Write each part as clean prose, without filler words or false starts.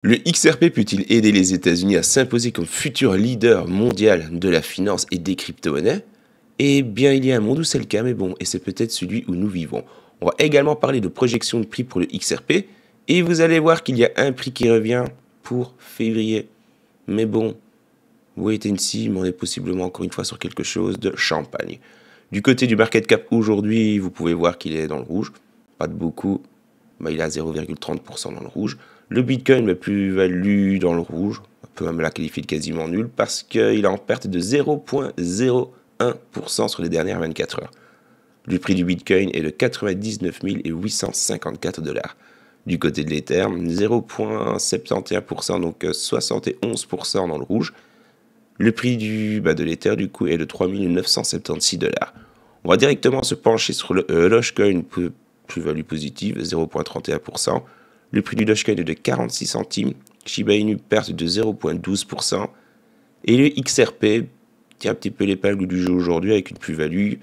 Le XRP peut-il aider les États-Unis à s'imposer comme futur leader mondial de la finance et des crypto-monnaies? Eh bien, il y a un monde où c'est le cas, mais bon, et c'est peut-être celui où nous vivons. On va également parler de projection de prix pour le XRP, et vous allez voir qu'il y a un prix qui revient pour février. Mais bon, wait and see, mais on est possiblement encore une fois sur quelque chose de champagne. Du côté du market cap aujourd'hui, vous pouvez voir qu'il est dans le rouge, pas de beaucoup, mais il est à 0,30% dans le rouge. Le Bitcoin, la plus-value dans le rouge, on peut même la qualifier de quasiment nulle parce qu'il est en perte de 0,01% sur les dernières 24 heures. Le prix du Bitcoin est de 99 854 $. Du côté de l'Ether, 0,71%, donc 71% dans le rouge. Le prix de l'Ether, du coup, est de 3 976 $. On va directement se pencher sur le Dogecoin, plus-value positive, 0,31%. Le prix du Dogecoin est de 46 centimes. Shiba Inu, perte de 0,12%. Et le XRP tient un petit peu l'épingle du jeu aujourd'hui avec une plus-value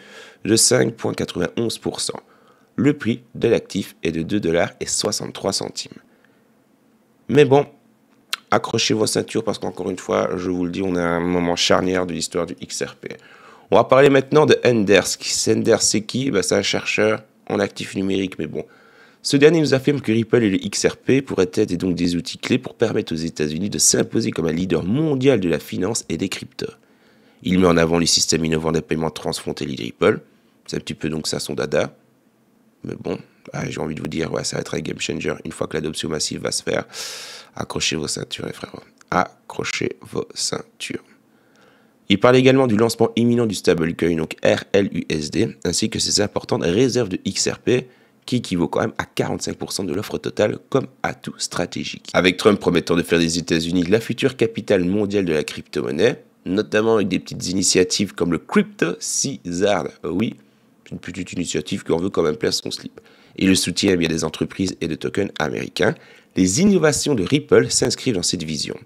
de 5,91%. Le prix de l'actif est de 2,63 $. Mais bon, accrochez vos ceintures parce qu'encore une fois, je vous le dis, on a un moment charnière de l'histoire du XRP. On va parler maintenant de Enders. Enders, c'est qui? C'est un chercheur en actifs numériques, mais bon. Ce dernier nous affirme que Ripple et le XRP pourraient être donc des outils clés pour permettre aux États-Unis de s'imposer comme un leader mondial de la finance et des cryptos. Il met en avant les systèmes innovants de paiement transfrontalier de Ripple. C'est un petit peu donc ça son dada. Mais bon, j'ai envie de vous dire, ouais, ça va être un game changer une fois que l'adoption massive va se faire. Accrochez vos ceintures, les frérots. Accrochez vos ceintures. Il parle également du lancement imminent du stablecoin, donc RLUSD, ainsi que ses importantes réserves de XRP, qui équivaut quand même à 45% de l'offre totale comme atout stratégique. Avec Trump promettant de faire des États-Unis la future capitale mondiale de la crypto-monnaie, notamment avec des petites initiatives comme le Crypto Caesar. Oui, une petite initiative qu'on veut quand même plaire son slip. Et le soutien bien des entreprises et de tokens américains, les innovations de Ripple s'inscrivent dans cette vision.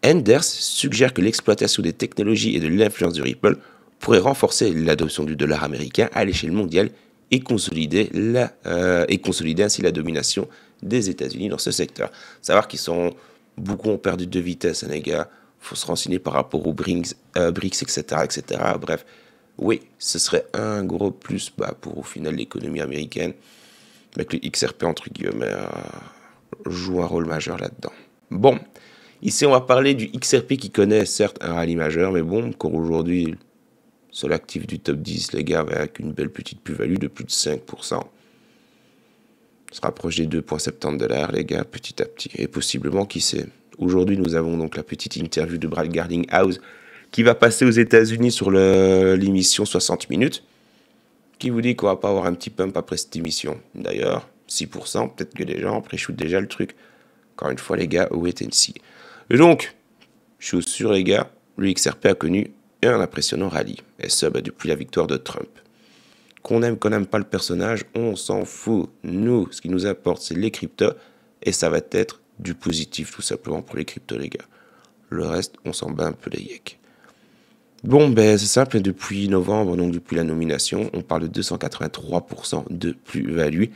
Enders suggère que l'exploitation des technologies et de l'influence de Ripple pourrait renforcer l'adoption du dollar américain à l'échelle mondiale et consolider ainsi la domination des États-Unis dans ce secteur. Savoir qu'ils sont beaucoup ont perdu de vitesse, hein, les gars. Il faut se renseigner par rapport aux BRICS, etc., etc. Bref, oui, ce serait un gros plus pour au final l'économie américaine, avec le XRP entre guillemets joue un rôle majeur là-dedans. Bon, ici on va parler du XRP qui connaît certes un rallye majeur, mais bon, encore aujourd'hui, seul actif du top 10, les gars, avec une belle petite plus-value de plus de 5%. On se rapproche des 2,70 $, les gars, petit à petit. Et possiblement, qui sait. Aujourd'hui, nous avons donc la petite interview de Brad Garlinghouse qui va passer aux États-Unis sur l'émission 60 minutes, qui vous dit qu'on va pas avoir un petit pump après cette émission. D'ailleurs, 6%, peut-être que les gens pré-shootent déjà le truc. Encore une fois, les gars, wait and see. Et donc, je suis sûr, les gars, le XRP a connu un impressionnant rallye, et ce, depuis la victoire de Trump. Qu'on n'aime pas le personnage, on s'en fout. Nous, ce qui nous importe, c'est les cryptos, et ça va être du positif, tout simplement, pour les cryptos, les gars. Le reste, on s'en bat un peu les yeux. Bon, c'est simple, depuis novembre, donc depuis la nomination, on parle de 283% de plus-value,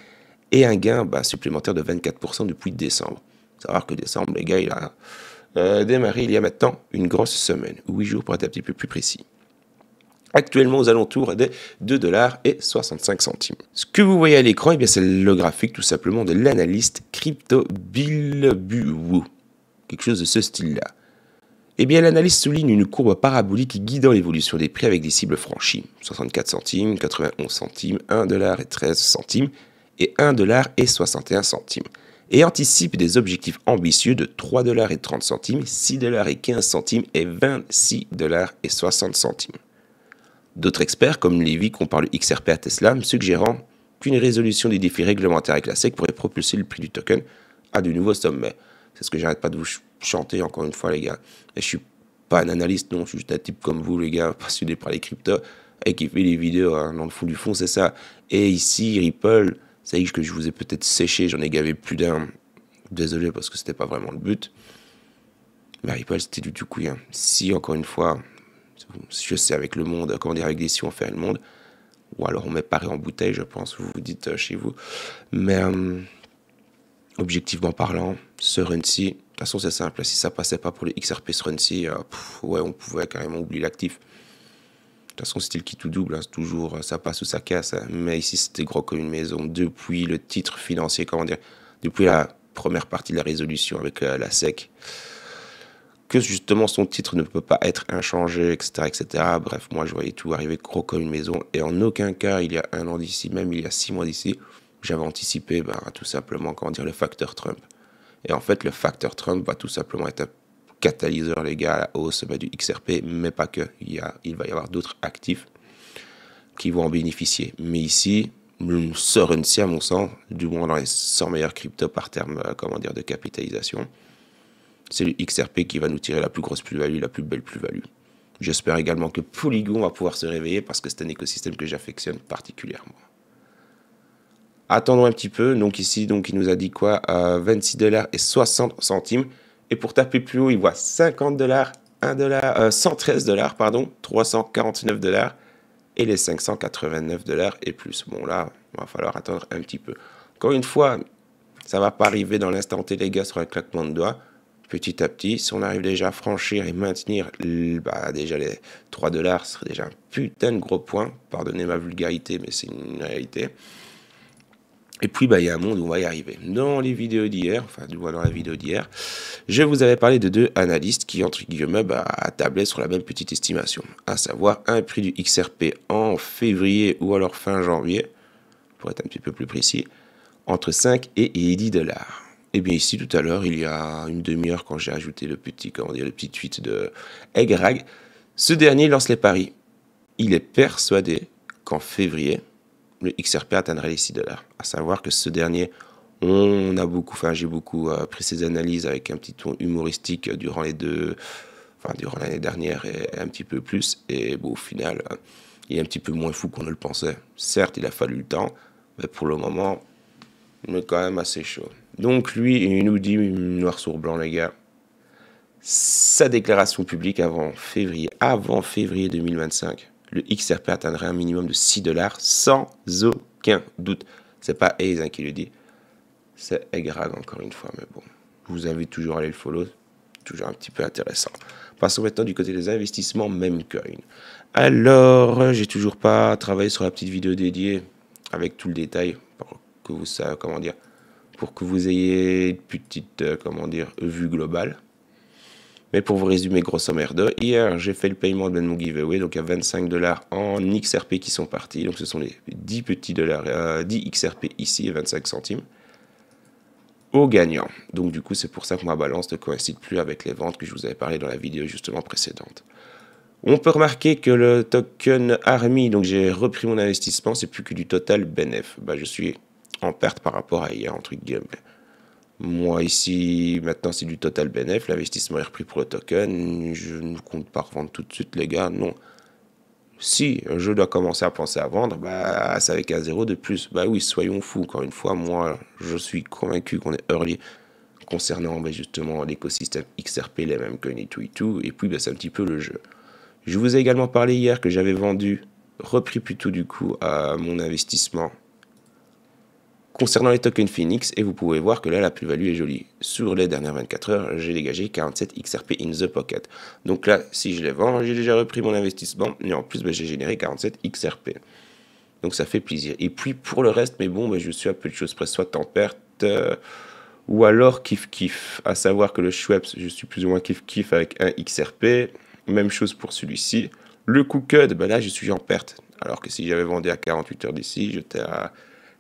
et un gain supplémentaire de 24% depuis décembre. Il faut savoir que décembre, les gars, il a démarré il y a maintenant une grosse semaine, 8 jours pour être un petit peu plus précis. Actuellement aux alentours des 2,65 $. Ce que vous voyez à l'écran, c'est le graphique tout simplement de l'analyste Crypto Bilbuwu. Quelque chose de ce style-là. L'analyste souligne une courbe parabolique guidant l'évolution des prix avec des cibles franchies. 64 centimes, 91 centimes, 1,13 $, et 1,61 $. Et anticipe des objectifs ambitieux de 3,30 $, 6,15 $, et 26,60 $. D'autres experts, comme Lévy, comparent le XRP à Tesla, suggérant qu'une résolution des défis réglementaires avec la SEC pourrait propulser le prix du token à de nouveaux sommets. C'est ce que j'arrête pas de vous chanter encore une fois, les gars. Et je suis pas un analyste, non, je suis juste un type comme vous, les gars, passionné par les cryptos, et qui fait des vidéos dans le fond du fond, c'est ça. Et ici, Ripple, c'est que je vous ai peut-être séché, j'en ai gavé plus d'un. Désolé parce que c'était pas vraiment le but. Mais Ripple, c'était du tout couillon. Si, encore une fois, je sais avec le monde, comment dire, avec des si on fait le monde, ou alors on met Paris en bouteille, je pense, vous vous dites chez vous. Mais objectivement parlant, Serency, toute façon, c'est simple. Si ça passait pas pour le XRP Currency, ouais, on pouvait carrément oublier l'actif. De toute façon, style qui tout double, hein, c'est toujours ça passe ou ça casse. Hein. Mais ici, c'était gros comme une maison. Depuis le titre financier, comment dire, depuis la première partie de la résolution avec la SEC, que justement son titre ne peut pas être inchangé, etc., etc. Bref, moi, je voyais tout arriver gros comme une maison. Et en aucun cas, il y a un an d'ici, même il y a 6 mois d'ici, j'avais anticipé tout simplement, comment dire, le facteur Trump. Et en fait, le facteur Trump va tout simplement être un catalyseur, les gars, à la hausse du XRP, mais pas que. Il va y avoir d'autres actifs qui vont en bénéficier. Mais ici, le Currency, à mon sens, du moins dans les 100 meilleurs cryptos par terme, comment dire, de capitalisation, c'est le XRP qui va nous tirer la plus grosse plus-value, la plus belle plus-value. J'espère également que Polygon va pouvoir se réveiller parce que c'est un écosystème que j'affectionne particulièrement. Attendons un petit peu. Donc ici, donc, il nous a dit quoi? 26 $ et 60 centimes. Et pour taper plus haut, il voit 50 $, 1 $, 113 $, pardon, 349 $ et les 589 $ et plus. Bon là, il va falloir attendre un petit peu. Encore une fois, ça ne va pas arriver dans l'instant T, les gars, sur un claquement de doigts. Petit à petit, si on arrive déjà à franchir et maintenir déjà les 3 $, ce serait déjà un putain de gros point. Pardonnez ma vulgarité, mais c'est une réalité. Et puis, il y a un monde où on va y arriver. Dans les vidéos d'hier, enfin, du moins dans la vidéo d'hier, je vous avais parlé de deux analystes qui, entre guillemets, tablaient sur la même petite estimation. À savoir, un prix du XRP en février ou alors fin janvier, pour être un petit peu plus précis, entre 5 et 10 $. Et bien ici, tout à l'heure, il y a une demi-heure, quand j'ai ajouté le petit tweet de Eggrag, ce dernier lance les paris. Il est persuadé qu'en février, le XRP atteindrait les 6 $. À savoir que ce dernier, j'ai beaucoup pris ses analyses avec un petit ton humoristique durant l'année dernière et un petit peu plus. Et bon, au final, il est un petit peu moins fou qu'on ne le pensait. Certes, il a fallu le temps, mais pour le moment, il est quand même assez chaud. Donc lui, il nous dit noir sur blanc, les gars. Sa déclaration publique avant février 2025, le XRP atteindrait un minimum de 6 $ sans aucun doute. C'est pas Ace qui le dit, c'est Eggrag encore une fois, mais bon, je vous invite toujours à aller le follow, toujours un petit peu intéressant. Passons maintenant du côté des investissements Memcoin. Alors, j'ai toujours pas travaillé sur la petite vidéo dédiée avec tout le détail pour que vous sachiez, pour que vous ayez une petite, vue globale. Mais pour vous résumer grosso merdo, hier j'ai fait le paiement de mon giveaway, donc il y a 25 $ en XRP qui sont partis, donc ce sont les 10 petits dollars, 10 XRP ici et 25 centimes au gagnant. Donc du coup c'est pour ça que ma balance ne coïncide plus avec les ventes que je vous avais parlé dans la vidéo justement précédente. On peut remarquer que le token ARMY, donc j'ai repris mon investissement, c'est plus que du total bénéf. Je suis en perte par rapport à hier, entre guillemets. Moi ici, maintenant c'est du total bénéf, l'investissement est repris pour le token, je ne compte pas revendre tout de suite les gars, non. Si je dois commencer à penser à vendre, c'est avec un zéro de plus. Oui, soyons fous, encore une fois, moi je suis convaincu qu'on est early concernant justement l'écosystème XRP, les mêmes coins et tout, et puis c'est un petit peu le jeu. Je vous ai également parlé hier que j'avais repris plutôt du coup mon investissement concernant les tokens Phoenix, et vous pouvez voir que là, la plus-value est jolie. Sur les dernières 24 heures, j'ai dégagé 47 XRP in the pocket. Donc là, si je les vends, j'ai déjà repris mon investissement, et en plus, j'ai généré 47 XRP. Donc ça fait plaisir. Et puis pour le reste, mais bon, je suis à peu de choses près, soit en perte, ou alors kiff-kiff. À savoir que le Schweppes, je suis plus ou moins kiff-kiff avec un XRP. Même chose pour celui-ci. Le Cooked, là, je suis en perte. Alors que si j'avais vendu à 48 heures d'ici, j'étais à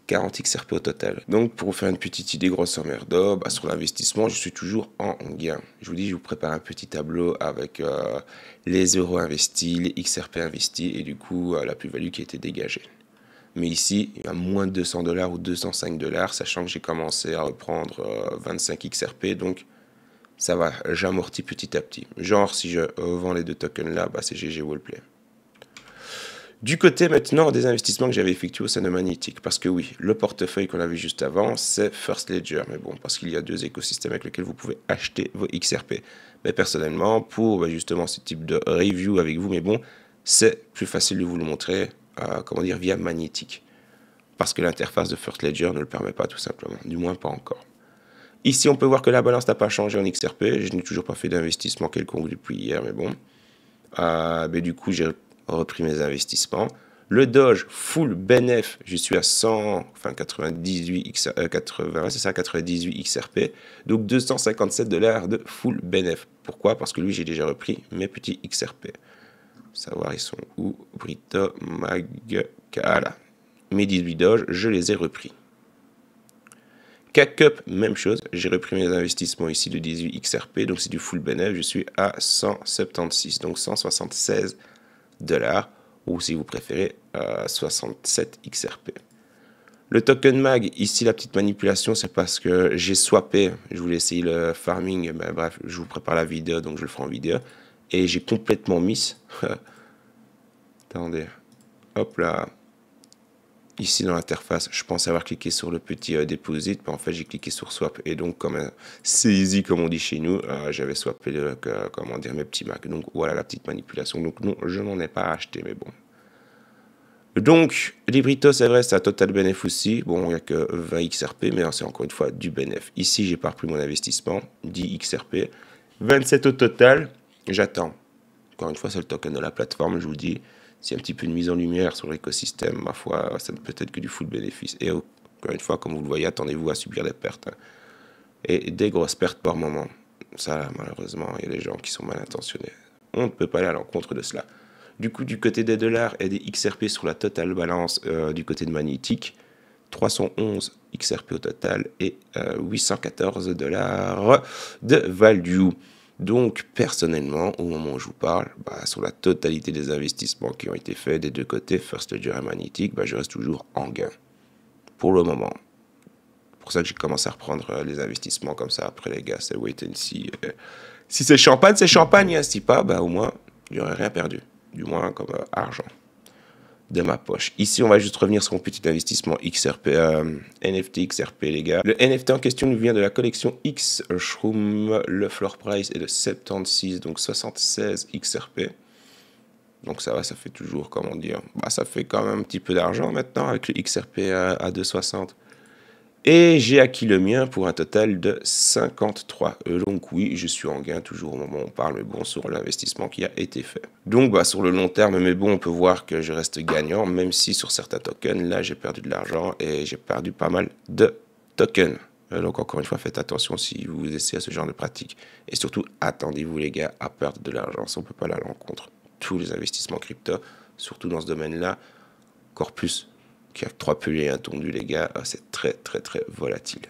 40 XRP au total. Donc pour vous faire une petite idée grosso merdo, sur l'investissement, je suis toujours en gain. Je vous dis, je vous prépare un petit tableau avec les euros investis, les XRP investis et du coup la plus-value qui a été dégagée. Mais ici, il y a moins de 200 $ ou 205 $, sachant que j'ai commencé à reprendre 25 XRP, donc ça va, j'amortis petit à petit. Genre, si je vends les deux tokens là, c'est GG Wallplay. Du côté maintenant des investissements que j'avais effectués au sein de Magnetic, parce que oui, le portefeuille qu'on a vu juste avant, c'est First Ledger, mais bon, parce qu'il y a deux écosystèmes avec lesquels vous pouvez acheter vos XRP. Mais personnellement, pour justement ce type de review avec vous, mais bon, c'est plus facile de vous le montrer, via Magnetic, parce que l'interface de First Ledger ne le permet pas tout simplement, du moins pas encore. Ici, on peut voir que la balance n'a pas changé en XRP. Je n'ai toujours pas fait d'investissement quelconque depuis hier, mais bon. Mais du coup, j'ai repris mes investissements. Le Doge full BNF, je suis à 98 c'est ça, 98 XRP. Donc 257 $ de full BNF. Pourquoi? Parce que lui, j'ai déjà repris mes petits XRP. Savoir ils sont où? Brito, Mag, Kala. Mes 18 Doge, je les ai repris. CACUP, même chose, j'ai repris mes investissements ici de 18 XRP, donc c'est du full BNF, je suis à 176, donc 176 $, ou si vous préférez, 67 XRP. Le token MAG, ici la petite manipulation, c'est parce que j'ai swappé, je voulais essayer le farming, ben, bref, je vous prépare la vidéo, donc je le ferai en vidéo, et j'ai complètement miss. Attendez, hop là. Ici dans l'interface, je pensais avoir cliqué sur le petit deposit, mais en fait j'ai cliqué sur swap. Et donc comme c'est easy comme on dit chez nous, j'avais swappé mes petits Mac. Donc voilà la petite manipulation. Donc non, je n'en ai pas acheté, mais bon. Donc Librito, c'est vrai, c'est un total bénéf aussi. Bon, il n'y a que 20 XRP, mais c'est encore une fois du bénéf. Ici, j'ai pas repris mon investissement, 10 XRP, 27 au total. J'attends. Encore une fois, c'est le token de la plateforme, je vous dis. S'il y a un petit peu de mise en lumière sur l'écosystème, ma foi, ça ne peut être que du full bénéfice. Et encore une fois, comme vous le voyez, attendez-vous à subir des pertes. Et des grosses pertes par moment. Ça, malheureusement, il y a des gens qui sont mal intentionnés. On ne peut pas aller à l'encontre de cela. Du coup, du côté des dollars et des XRP sur la totale balance du côté de Magnétique, 311 XRP au total et 814 $ de value. Donc, personnellement, au moment où je vous parle, sur la totalité des investissements qui ont été faits des deux côtés, First Ledger et Magnétique, je reste toujours en gain. Pour le moment. C'est pour ça que j'ai commencé à reprendre les investissements comme ça. Après, les gars, c'est wait and see. Si c'est champagne, c'est champagne. Hein. Si pas, au moins, il n'y aurait rien perdu. Du moins, comme argent de ma poche. Ici, on va juste revenir sur mon petit investissement XRP, NFT XRP, les gars. Le NFT en question nous vient de la collection X Shroom. Le floor price est de 76, donc 76 XRP. Donc ça va, ça fait toujours, comment dire, ça fait quand même un petit peu d'argent maintenant avec le XRP à 2,60. Et j'ai acquis le mien pour un total de 53 €. Donc oui, je suis en gain toujours au moment où on parle, mais bon, sur l'investissement qui a été fait. Donc sur le long terme, mais bon, on peut voir que je reste gagnant, même si sur certains tokens, là, j'ai perdu de l'argent et j'ai perdu pas mal de tokens. Donc encore une fois, faites attention si vous essayez à ce genre de pratique. Et surtout, attendez-vous les gars à perdre de l'argent, si on ne peut pas aller à l'encontre. Tous les investissements crypto, surtout dans ce domaine-là, encore plus. Qui a 3 pelés et un tondu, les gars, c'est très très très volatile.